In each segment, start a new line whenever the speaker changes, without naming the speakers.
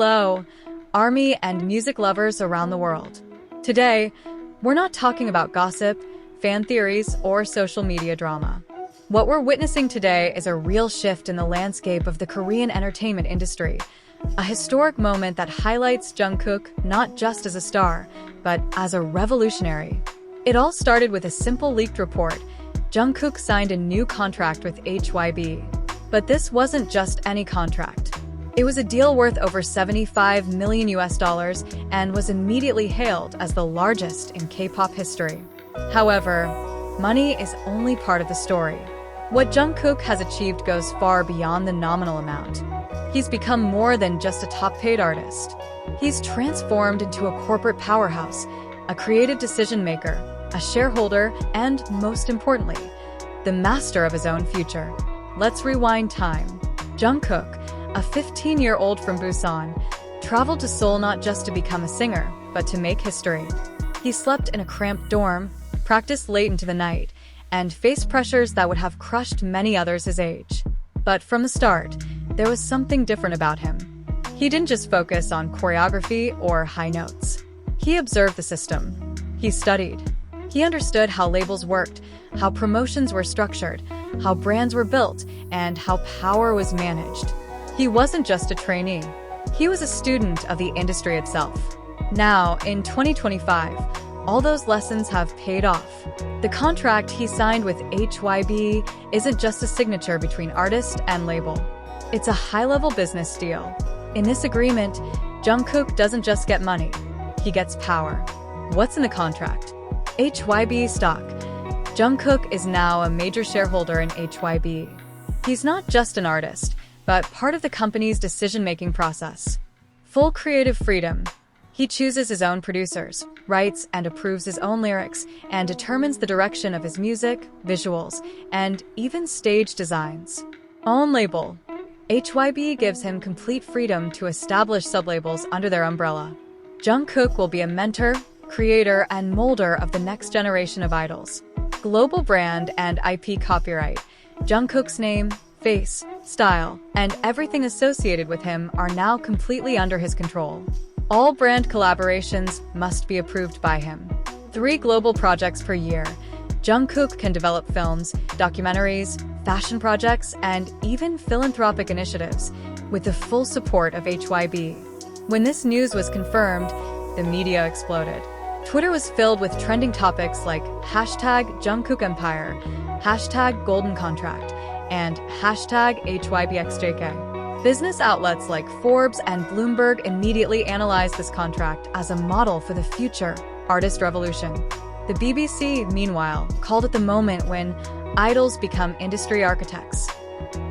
Hello, ARMY and music lovers around the world. Today, we're not talking about gossip, fan theories, or social media drama. What we're witnessing today is a real shift in the landscape of the Korean entertainment industry, a historic moment that highlights Jungkook not just as a star, but as a revolutionary. It all started with a simple leaked report. Jungkook signed a new contract with HYBE. But this wasn't just any contract. It was a deal worth over $75 million and was immediately hailed as the largest in K-pop history. However, money is only part of the story. What Jungkook has achieved goes far beyond the nominal amount. He's become more than just a top-paid artist. He's transformed into a corporate powerhouse, a creative decision-maker, a shareholder, and, most importantly, the master of his own future. Let's rewind time. Jungkook, a 15-year-old from Busan, traveled to Seoul not just to become a singer, but to make history. He slept in a cramped dorm, practiced late into the night, and faced pressures that would have crushed many others his age. But from the start, there was something different about him. He didn't just focus on choreography or high notes. He observed the system. He studied. He understood how labels worked, how promotions were structured, how brands were built, and how power was managed. He wasn't just a trainee. He was a student of the industry itself. Now, in 2025, all those lessons have paid off. The contract he signed with HYBE isn't just a signature between artist and label. It's a high-level business deal. In this agreement, Jungkook doesn't just get money, he gets power. What's in the contract? HYBE stock. Jungkook is now a major shareholder in HYBE. He's not just an artist, but part of the company's decision-making process. Full creative freedom. He chooses his own producers, writes and approves his own lyrics, and determines the direction of his music, visuals, and even stage designs. Own label. HYBE gives him complete freedom to establish sublabels under their umbrella. Jungkook will be a mentor, creator, and molder of the next generation of idols. Global brand and IP copyright. Jungkook's name, face, style, and everything associated with him are now completely under his control. All brand collaborations must be approved by him. 3 global projects per year. Jungkook can develop films, documentaries, fashion projects, and even philanthropic initiatives with the full support of HYBE. When this news was confirmed, the media exploded. Twitter was filled with trending topics like #JungkookEmpire, #GoldenContract, and #HYBEXJK. Business outlets like Forbes and Bloomberg immediately analyzed this contract as a model for the future artist revolution. The BBC, meanwhile, called it the moment when idols become industry architects.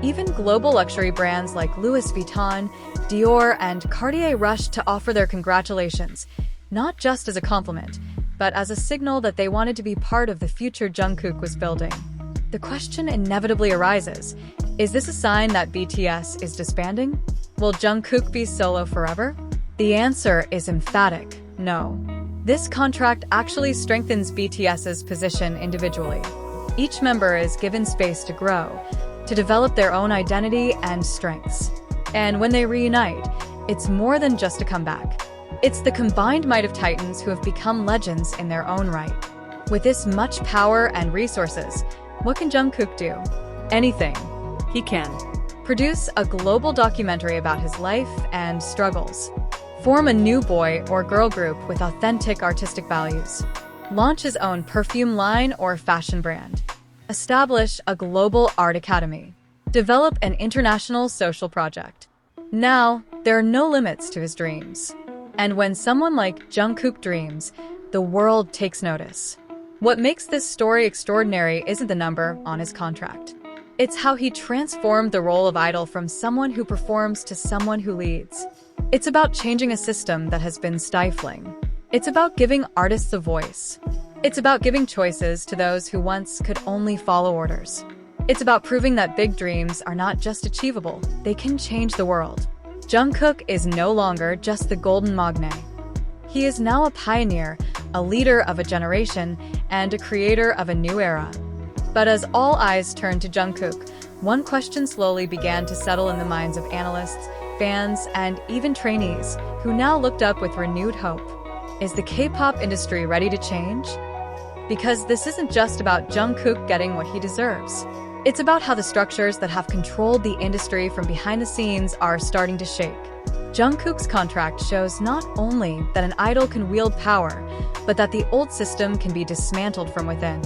Even global luxury brands like Louis Vuitton, Dior, and Cartier rushed to offer their congratulations, not just as a compliment, but as a signal that they wanted to be part of the future Jungkook was building. The question inevitably arises, is this a sign that BTS is disbanding? Will Jungkook be solo forever? The answer is emphatic, no. This contract actually strengthens BTS's position individually. Each member is given space to grow, to develop their own identity and strengths. And when they reunite, it's more than just a comeback. It's the combined might of titans who have become legends in their own right. With this much power and resources, what can Jungkook do? Anything. He can produce a global documentary about his life and struggles, form a new boy or girl group with authentic artistic values, launch his own perfume line or fashion brand, establish a global art academy, develop an international social project. Now, there are no limits to his dreams. And when someone like Jungkook dreams, the world takes notice. What makes this story extraordinary isn't the number on his contract. It's how he transformed the role of idol from someone who performs to someone who leads. It's about changing a system that has been stifling. It's about giving artists a voice. It's about giving choices to those who once could only follow orders. It's about proving that big dreams are not just achievable, they can change the world. Jungkook is no longer just the golden magne. He is now a pioneer, a leader of a generation, and a creator of a new era. But as all eyes turned to Jungkook, one question slowly began to settle in the minds of analysts, fans, and even trainees who now looked up with renewed hope. Is the K-pop industry ready to change? Because this isn't just about Jungkook getting what he deserves. It's about how the structures that have controlled the industry from behind the scenes are starting to shake. Jungkook's contract shows not only that an idol can wield power, but that the old system can be dismantled from within.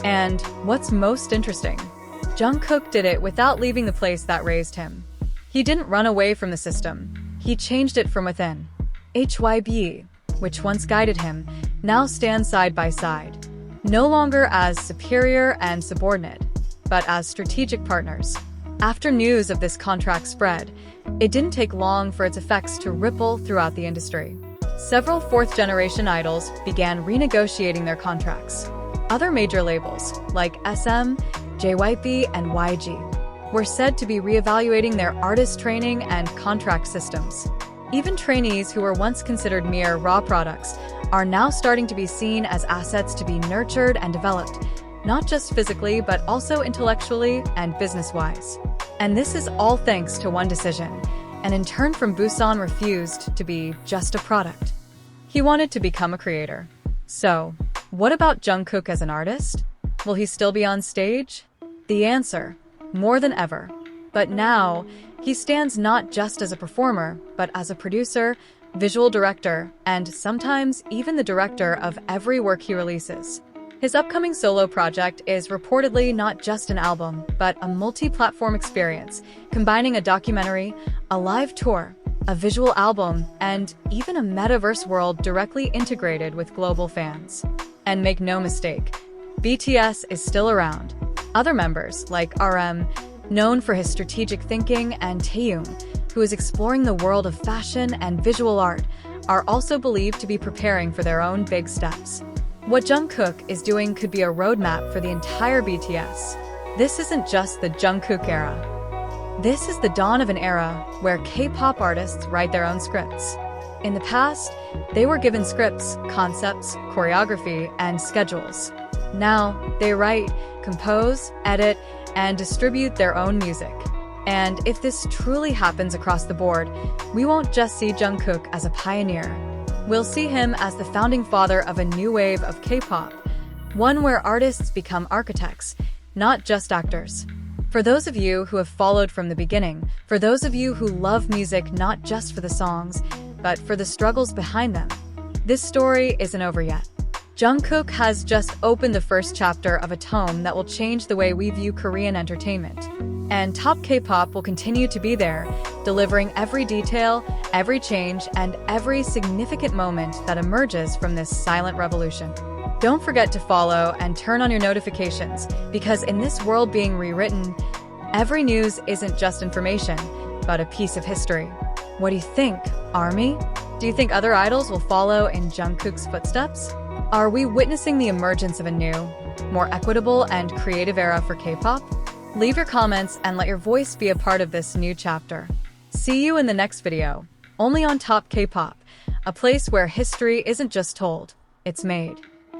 And what's most interesting, Jungkook did it without leaving the place that raised him. He didn't run away from the system. He changed it from within. HYBE, which once guided him, now stands side by side, no longer as superior and subordinate, but as strategic partners. After news of this contract spread, it didn't take long for its effects to ripple throughout the industry. Several fourth-generation idols began renegotiating their contracts. Other major labels, like SM, JYP, and YG, were said to be reevaluating their artist training and contract systems. Even trainees who were once considered mere raw products are now starting to be seen as assets to be nurtured and developed, not just physically, but also intellectually and business-wise. And this is all thanks to one decision. An intern from Busan refused to be just a product. He wanted to become a creator. So, what about Jungkook as an artist? Will he still be on stage? The answer, more than ever. But now, he stands not just as a performer, but as a producer, visual director, and sometimes even the director of every work he releases. His upcoming solo project is reportedly not just an album, but a multi-platform experience, combining a documentary, a live tour, a visual album, and even a metaverse world directly integrated with global fans. And make no mistake, BTS is still around. Other members, like RM, known for his strategic thinking, and Taehyung, who is exploring the world of fashion and visual art, are also believed to be preparing for their own big steps. What Jungkook is doing could be a roadmap for the entire BTS. This isn't just the Jungkook era. This is the dawn of an era where K-pop artists write their own scripts. In the past, they were given scripts, concepts, choreography, and schedules. Now, they write, compose, edit, and distribute their own music. And if this truly happens across the board, we won't just see Jungkook as a pioneer. We'll see him as the founding father of a new wave of K-pop, one where artists become architects, not just actors. For those of you who have followed from the beginning, for those of you who love music not just for the songs, but for the struggles behind them, this story isn't over yet. Jungkook has just opened the first chapter of a tome that will change the way we view Korean entertainment. And top K-pop will continue to be there, delivering every detail, every change, and every significant moment that emerges from this silent revolution. Don't forget to follow and turn on your notifications, because in this world being rewritten, every news isn't just information, but a piece of history. What do you think, ARMY? Do you think other idols will follow in Jungkook's footsteps? Are we witnessing the emergence of a new, more equitable and creative era for K-pop? Leave your comments and let your voice be a part of this new chapter. See you in the next video, only on Top K-pop, a place where history isn't just told, it's made.